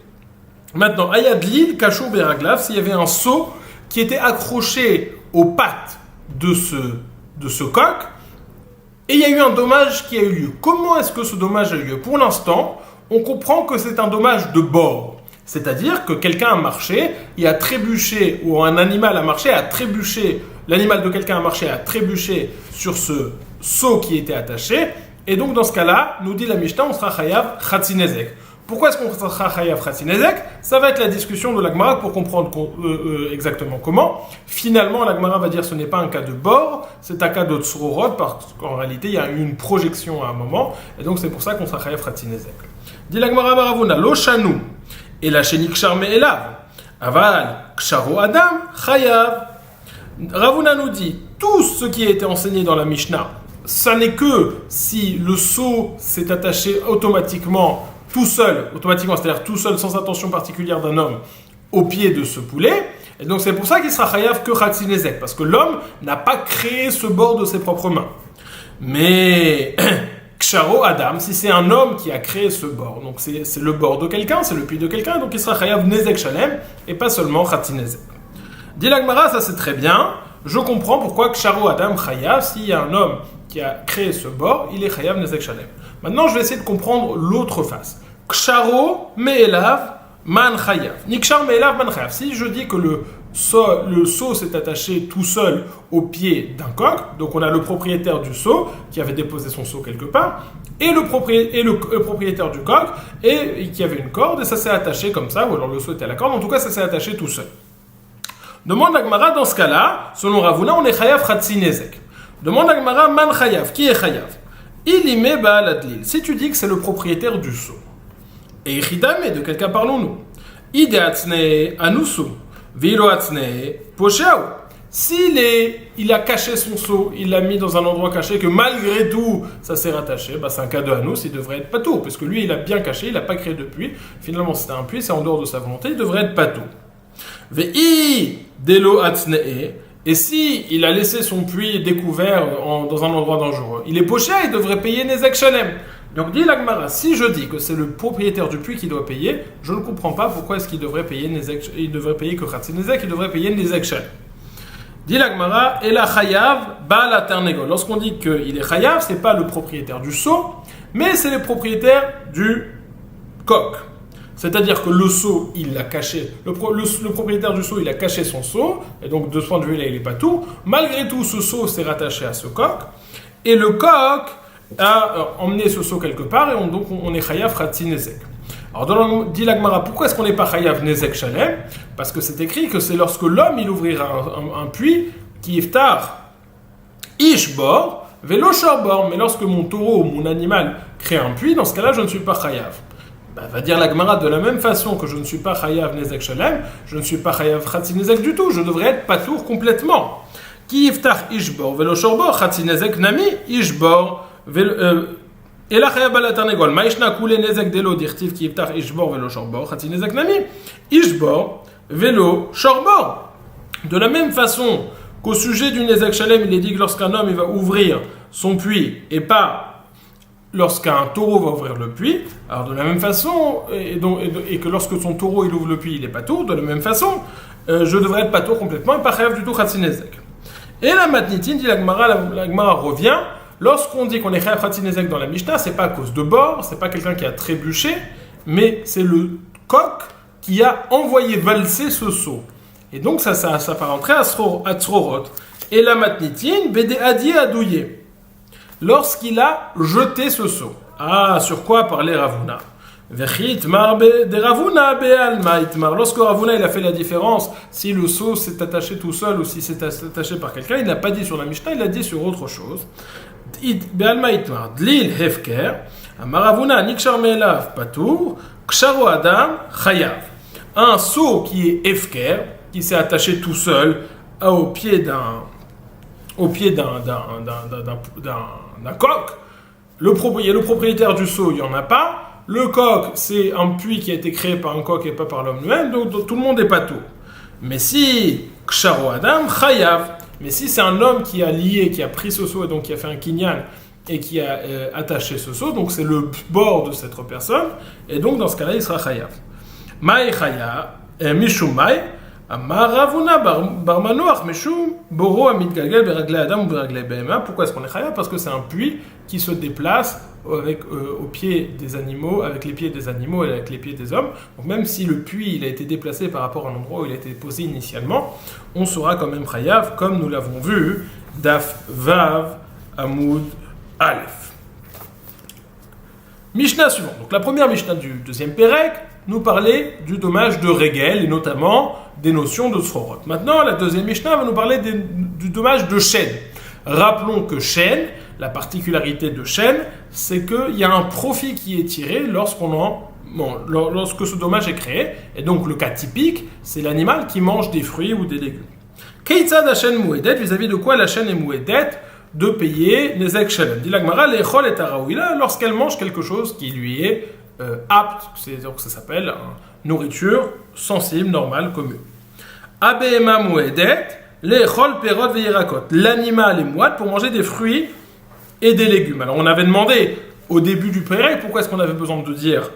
Maintenant, Ayad Lil, Kachou Beraglav, s'il y avait un seau qui était accroché aux pattes de ce coq, et il y a eu un dommage qui a eu lieu. Comment est-ce que ce dommage a eu lieu? Pour l'instant, on comprend que c'est un dommage de bord. C'est-à-dire que quelqu'un a marché, il a trébuché, ou un animal a marché, a trébuché, l'animal de quelqu'un a marché, a trébuché sur ce seau qui était attaché, et donc dans ce cas-là, nous dit la Mishnah, on sera chayav chatzinezek. Pourquoi est-ce qu'on sera chayav chatzinezek? Ça va être la discussion de la Gemara pour comprendre exactement comment. Finalement, la Gemara va dire que ce n'est pas un cas de bord, c'est un cas de tsrorot, parce qu'en réalité, il y a eu une projection à un moment, et donc c'est pour ça qu'on sera chayav chatzinezek. Dit la Gemara baravuna, lo shanu. Et la chénik charme elav. Aval, ksharo adam, chayav. Ravuna nous dit, tout ce qui a été enseigné dans la Mishnah, ça n'est que si le seau s'est attaché automatiquement, tout seul, c'est-à-dire tout seul, sans attention particulière d'un homme, au pied de ce poulet. Et donc c'est pour ça qu'il sera chayav que chatzinezek, parce que l'homme n'a pas créé ce bord de ses propres mains. Mais... Ksharo Adam, si c'est un homme qui a créé ce bord, donc c'est le bord de quelqu'un, c'est le pied de quelqu'un, donc il sera chayav nezek shalem et pas seulement chatzinezek. Dit la Gemara, ça c'est très bien, je comprends pourquoi Ksharo Adam chayav, s'il y a un homme qui a créé ce bord, il est chayav nezek shalem. Maintenant je vais essayer de comprendre l'autre face. Ksharo me'elav man chayav. Ni kshar me'elav man chayav. Si je dis que le seau s'est attaché tout seul au pied d'un coq, donc on a le propriétaire du seau qui avait déposé son seau quelque part, et le propriétaire du coq, et qui avait une corde, et ça s'est attaché comme ça, ou alors le seau était à la corde, en tout cas ça s'est attaché tout seul. Demande la Gemara, dans ce cas-là, selon Ravuna, on est chayav chatzinezek. Demande la Gemara, man chayav, qui est chayav? Ilime ba'al adlil. Si tu dis que c'est le propriétaire du seau, et ichidame, de quel cas parlons-nous? Ideatzne anusu. S'il a caché son seau, il l'a mis dans un endroit caché, que malgré tout, ça s'est rattaché, c'est un cas de Hanous, il devrait être patour, parce que lui, il a bien caché, il n'a pas créé de puits, finalement c'était un puits, c'est en dehors de sa volonté, il devrait être patour. Et si il a laissé son puits découvert dans un endroit dangereux, il est poché, il devrait payer nezek shalem. Donc dit la Gemara, si je dis que c'est le propriétaire du puits qui doit payer, je ne comprends pas pourquoi est-ce qu'il devrait payer nezek, il devrait payer que chatzinezek, il devrait payer nezek shalem. Dit la Gemara, et la chayav ba la ternegol. Lorsqu'on dit qu'il est chayav, c'est pas le propriétaire du seau, mais c'est le propriétaire du coq. C'est-à-dire que le seau, il l'a caché. Le propriétaire du seau, il a caché son seau, et donc de ce point de vue-là, il n'est pas tout. Malgré tout, ce seau s'est rattaché à ce coq, et le coq a emmené ce seau quelque part, et donc on est chayav chatzinezek. Alors, dit la Gemara, pourquoi est-ce qu'on n'est pas chayav nezek shalem? Parce que c'est écrit que c'est lorsque l'homme, il ouvrira un puits, qui iftar ishbor, velo shorbor. Mais lorsque mon taureau, mon animal, crée un puits, dans ce cas-là, je ne suis pas chayav. Va dire la Gemara, de la même façon que je ne suis pas chayav nezek shalem, je ne suis pas chayav chatzinezek du tout, je devrais être patour complètement. Qui iftar ishbor, velo shorbor, chatzinezek nami, ishbor, et la chayav la ternegol, maishna kule nezek delo dirtiv ki iftar ishbor velo shorbor, chatzinezek nami, ishbor velo shorbor. De la même façon qu'au sujet du nezek shalem, il est dit que lorsqu'un homme il va ouvrir son puits et pas lorsqu'un taureau va ouvrir le puits, alors de la même façon, et que lorsque son taureau il ouvre le puits, il est patour, de la même façon, je devrais être patour complètement et pas chayav du tout chatzinezek. Et la matnitin, dit la Gemara revient. Lorsqu'on dit qu'on est chayav chatzinezek dans la Mishnah, c'est pas à cause de bord, c'est pas quelqu'un qui a trébuché, mais c'est le coq qui a envoyé valser ce seau. Et donc ça va rentrer à Tzrorot. Et la matnitin, bede adi adouye, lorsqu'il a jeté ce seau. Ah, sur quoi parlait Ravuna? Lorsque Ravuna il a fait la différence, si le seau s'est attaché tout seul ou si c'est attaché par quelqu'un, il n'a pas dit sur la Mishnah, il a dit sur autre chose. Dlil hefker, Ravuna nikshar me'elav patur, ksharo adam chayav. Un seau qui est hefker, qui s'est attaché tout seul au pied d'un coq. Le propriétaire du seau, il n'y en a pas. Le coq, c'est un puits qui a été créé par un coq et pas par l'homme lui-même, donc tout le monde n'est pas tout. Mais si ksharo adam chayav, mais si c'est un homme qui a lié, qui a pris ce seau et donc qui a fait un kinyan et qui a attaché ce seau, donc c'est le bord de cette personne, et donc dans ce cas-là, il sera chayav. Maï chayav, mishum maï, Amar Ravuna bar Manoach Meshum Boro Amid Galgal Beraglei Adam ou Beraglei Behema. Pourquoi est-ce qu'on est chayav? Parce que c'est un puits qui se déplace avec aux pieds des animaux, avec les pieds des animaux et avec les pieds des hommes. Donc même si le puits il a été déplacé par rapport à l'endroit où il a été posé initialement, on sera quand même chayav, comme nous l'avons vu, Daf Vav Amoud Aleph. Mishnah suivante. Donc la première Mishnah du deuxième Pérec nous parlait du dommage de Régel et notamment des notions de Srorot. Maintenant, la deuxième Mishnah va nous parler du dommage de chêne. Rappelons que chêne, la particularité de chêne, c'est qu'il y a un profit qui est tiré lorsque ce dommage est créé. Et donc le cas typique, c'est l'animal qui mange des fruits ou des légumes. Keitzad Hashem Mouedet, vis-à-vis de quoi la chêne est Mouedet? De payer les Shalem. Dit la Gemara, l'Echol et Araouila, lorsqu'elle mange quelque chose qui lui est apte, donc ça s'appelle nourriture sensible, normale, commune. Abehema Mouedet, l'Echol Perot Veirakot. L'animal est mouad pour manger des fruits et des légumes. Alors on avait demandé au début du Pérec pourquoi est-ce qu'on avait besoin de dire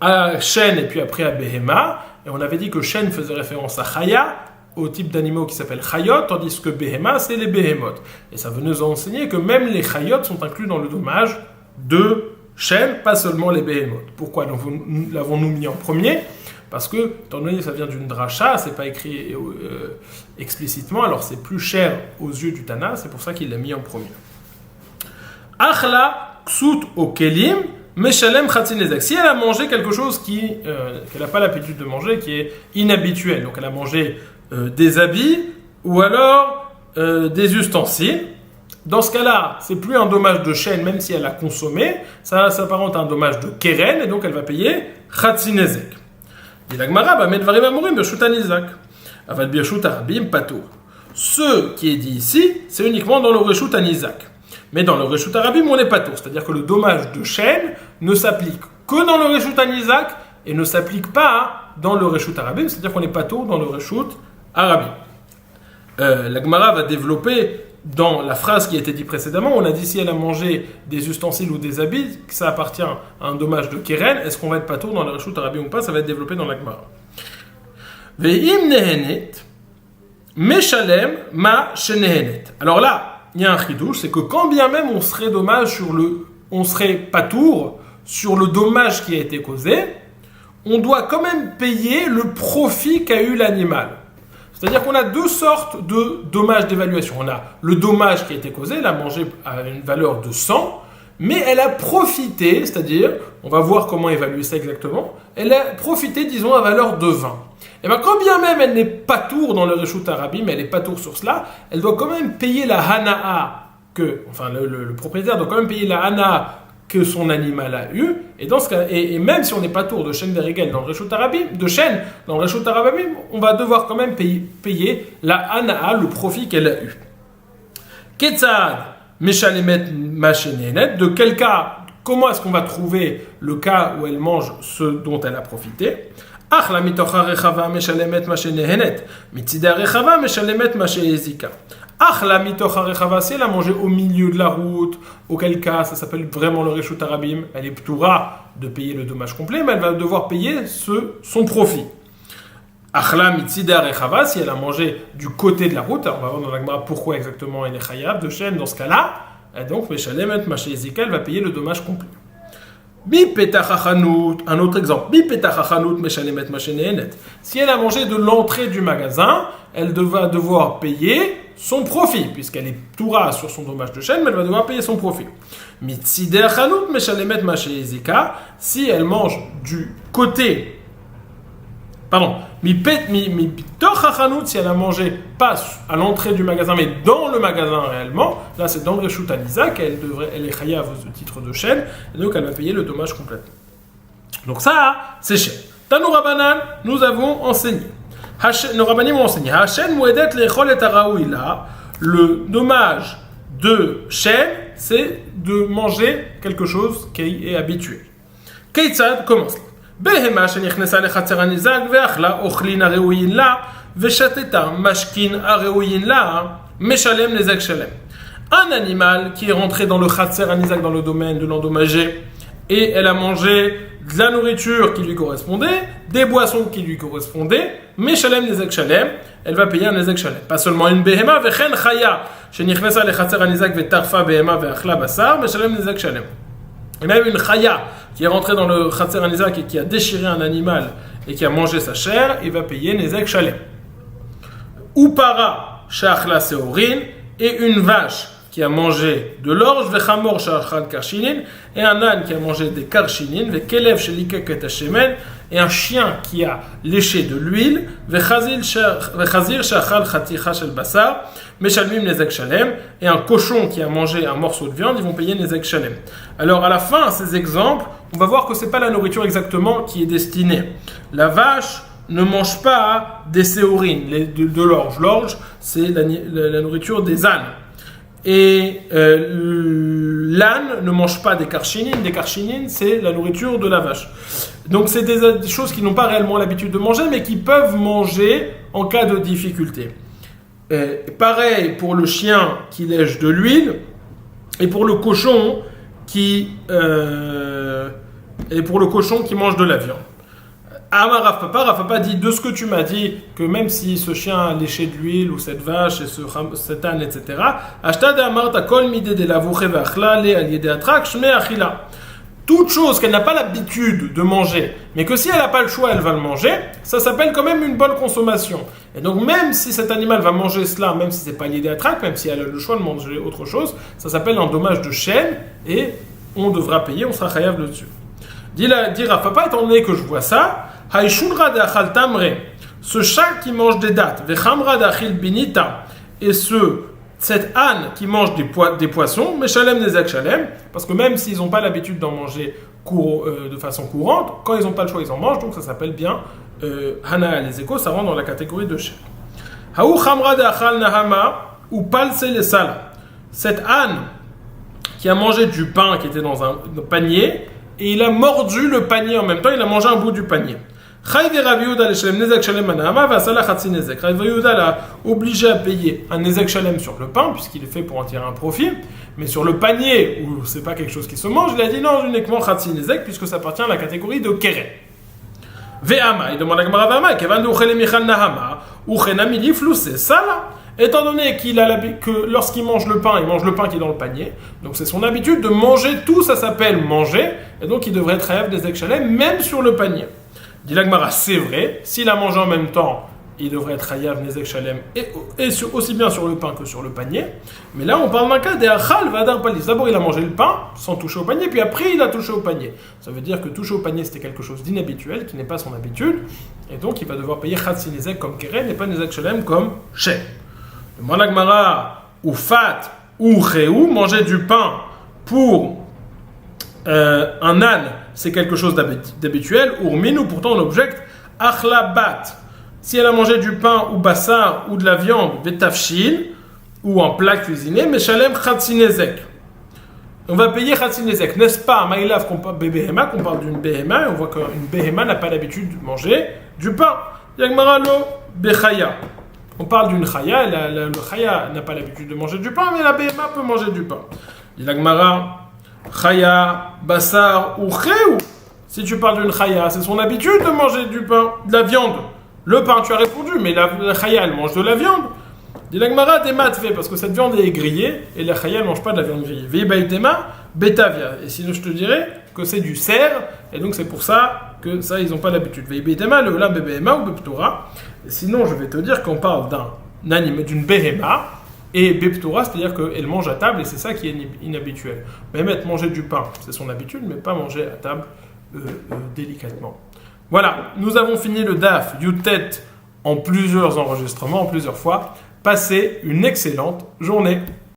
à chêne et puis après à Behema, et on avait dit que chêne faisait référence à Chaya, au type d'animaux qui s'appellent chayot, tandis que Behema, c'est les behemoth. Et ça veut nous enseigner que même les chayot sont inclus dans le dommage de chêne, pas seulement les behemoth. Pourquoi l'avons-nous mis en premier? Parce que, étant donné que ça vient d'une dracha, c'est pas écrit explicitement, alors c'est plus cher aux yeux du Tana, c'est pour ça qu'il l'a mis en premier. Achla ksut o kelim meshalem chatzin. Si elle a mangé quelque chose qu'elle n'a pas l'habitude de manger, qui est inhabituel, donc elle a mangé des habits ou alors des ustensiles. Dans ce cas-là, c'est plus un dommage de chêne, même si elle a consommé, ça s'apparente à un dommage de keren, et donc elle va payer chatzinezek. Dit la Gemara, bah medvarim amorim birshut anizak, aval birshut arabim patour. Ce qui est dit ici, c'est uniquement dans le reshut anizak. Mais dans le reshut arabim, on n'est pas tour, c'est-à-dire que le dommage de chêne ne s'applique que dans le reshut anizak et ne s'applique pas dans le reshut arabim, c'est-à-dire qu'on n'est pas tour dans le reshut arabim. La Gemara va développer dans la phrase qui a été dit précédemment, on a dit si elle a mangé des ustensiles ou des habits, que ça appartient à un dommage de keren, est-ce qu'on va être pas tour dans le reshut arabim ou pas? Ça va être développé dans la Gemara. Ve'im nehenet meshalem ma shenehenet. Alors là, il y a un chidouche, c'est que quand bien même on serait pas tour sur le dommage qui a été causé, on doit quand même payer le profit qu'a eu l'animal. C'est-à-dire qu'on a deux sortes de dommages d'évaluation. On a le dommage qui a été causé, elle a mangé à une valeur de 100, mais elle a profité, c'est-à-dire, on va voir comment évaluer ça exactement, elle a profité, disons, à valeur de 20. Et bien quand bien même elle n'est pas tour dans le reshut arabim, mais elle n'est pas tour sur cela, elle doit quand même payer la hana'a, le propriétaire doit quand même payer la hana'a que son animal a eu, et dans ce cas, et même si on n'est pas tour de chêne d'Erigel dans le reshut arabim, de chêne dans le reshut arabim, on va devoir quand même payer la hana'a, le profit qu'elle a eu. Ketzad meshalemet mashenenet, de quel cas, comment est-ce qu'on va trouver le cas où elle mange ce dont elle a profité? Achla mitocha rechava meshalemet mashenehenet, mitzida rechava meshalemet mashehezika. Achla mitocha rechava, si elle a mangé au milieu de la route, auquel cas ça s'appelle vraiment le reshut arabim, elle est ptoura de payer le dommage complet, mais elle va devoir payer son profit. Achla mitzida rechava, si elle a mangé du côté de la route, alors on va voir dans la Gemara pourquoi exactement elle est chayav de chêne dans ce cas-là, et donc meshalemet mashehezika, elle va payer le dommage complet. Un autre exemple. Si elle a mangé de l'entrée du magasin, elle va devoir payer son profit, puisqu'elle est toura sur son dommage de chêne, mais elle va devoir payer son profit. Si elle mange du côté, si elle a mangé pas à l'entrée du magasin, mais dans le magasin réellement, là c'est dans le reshut anizak, elle est chayav au titre de chêne, et donc elle va payer le dommage complètement. Donc ça, c'est chêne. Tanou Rabanan, nous avons enseigné. Nos rabbanim ont enseigné. Hachène mouedet lechol et araouila. Le dommage de chêne, c'est de manger quelque chose qui est habituel. Keitzad commence. Behema shenechnesa lechatzer anizak ve'achla ochlin areouyin la ve'shateta mashkin areouyin la meshalem nezak shalem. Un animal qui est rentré dans le chatzer anizak, dans le domaine de l'endommagé, et elle a mangé de la nourriture qui lui correspondait, des boissons qui lui correspondaient, mais Shalem Nezek Shalem, elle va payer un Nezek Shalem. Pas seulement une Behema, Vechen Chaya, Shenichnesa Lechatzer Anizak Vetarfa Behema Veachla Basar, mais Shalem Nezek Shalem. Et même une Chaya qui est rentrée dans le Chatzer Anizak et qui a déchiré un animal et qui a mangé sa chair, il va payer Nezek Shalem. Ou para Sheachla Seorin, et une vache qui a mangé de l'orge, vechamor shachal karshinin, et un âne qui a mangé des karshinin, vekelev shelikek et hashemen, et un chien qui a léché de l'huile, vechazir shachal chaticha shel basar, meshalmim nezek shalem, et un cochon qui a mangé un morceau de viande, ils vont payer nezek shalem. Alors à la fin, ces exemples, on va voir que c'est pas la nourriture exactement qui est destinée. La vache ne mange pas des séorines, de l'orge. L'orge, c'est la nourriture des ânes. Et l'âne ne mange pas des karchinines. Des karchinines, c'est la nourriture de la vache. Donc, c'est des choses qu'ils n'ont pas réellement l'habitude de manger, mais qui peuvent manger en cas de difficulté. Pareil pour le chien qui lèche de l'huile, et pour le cochon qui mange de la viande. Amar Rav Papa dit de ce que tu m'as dit que même si ce chien a léché de l'huile ou cette vache et cet âne, etc. Toute chose qu'elle n'a pas l'habitude de manger, mais que si elle n'a pas le choix, elle va le manger, ça s'appelle quand même une bonne consommation. Et donc même si cet animal va manger cela, même si c'est pas lié à trac, même si elle a le choix de manger autre chose, ça s'appelle un dommage de chaîne et on devra payer, on sera chayav dessus. Dit Rav Papa, étant donné que je vois ça, ce chat qui mange des dattes, et cet âne qui mange des poissons, meshalem nezek shalem, parce que même s'ils n'ont pas l'habitude d'en manger de façon courante, quand ils n'ont pas le choix, ils en mangent, donc ça s'appelle bien Hana les échos, ça rentre dans la catégorie de chèvre. Haou chamra de achal nahama ou palse le sal. Cet âne qui a mangé du pain qui était dans un panier, et il a mordu le panier en même temps, il a mangé un bout du panier. Rav Yehuda l'a obligé à payer un nezek shalem sur le pain, puisqu'il est fait pour en tirer un profit, mais sur le panier, où c'est pas quelque chose qui se mange, il a dit non, uniquement chatsi nezek, puisque ça appartient à la catégorie de keren. Ve'ama, il demande à Gemara Ve'ama, kevan d'uchele michal nahama, uchena midi flousse, sala. Étant donné que lorsqu'il mange le pain, il mange le pain qui est dans le panier, donc c'est son habitude de manger tout, ça s'appelle manger, et donc il devrait être rêve des nezek shalem, même sur le panier. Dit la Gemara, c'est vrai, s'il a mangé en même temps, il devrait être hayav nezek shalem, et aussi bien sur le pain que sur le panier. Mais là, on parle d'un cas des achal vadar palis. D'abord, il a mangé le pain sans toucher au panier, puis après, il a touché au panier. Ça veut dire que toucher au panier, c'était quelque chose d'inhabituel, qui n'est pas son habitude, et donc il va devoir payer chatsi nezek comme keren, et pas nezek shalem comme sheh. Demande la Gemara, ou fat, ou réou, manger du pain pour un âne, c'est quelque chose d'habituel. Urmin, ou pourtant on objecte, achlabat. Si elle a mangé du pain ou bassar ou de la viande, vetafshin, ou en plat cuisiné, mais shalem chatsinezek. On va payer chatsinezek, n'est-ce pas? Maïlav, qu'on parle d'une behema, et on voit qu'une behema n'a pas l'habitude de manger du pain. Yagmara lo bechaya. On parle d'une chaya, le chaya n'a pas l'habitude de manger du pain, mais la behema peut manger du pain. Yagmara. Chaya, bassar ou chéou. Si tu parles d'une chaya, c'est son habitude de manger du pain, de la viande. Le pain, tu as répondu, mais la chaya, elle mange de la viande. Dit la Gemara, des maths fait, parce que cette viande est grillée, et la chaya, elle ne mange pas de la viande grillée. Veibaïtema, betavia. Et sinon, je te dirais que c'est du cerf, et donc c'est pour ça que ça, ils n'ont pas l'habitude. Veibaïtema, le lam bebehema ou beptora. Et sinon, je vais te dire qu'on parle d'une behema, et beptora, c'est-à-dire qu'elle mange à table, et c'est ça qui est inhabituel. Même manger du pain, c'est son habitude, mais pas manger à table délicatement. Voilà, nous avons fini le DAF Yutet en plusieurs enregistrements, en plusieurs fois. Passez une excellente journée.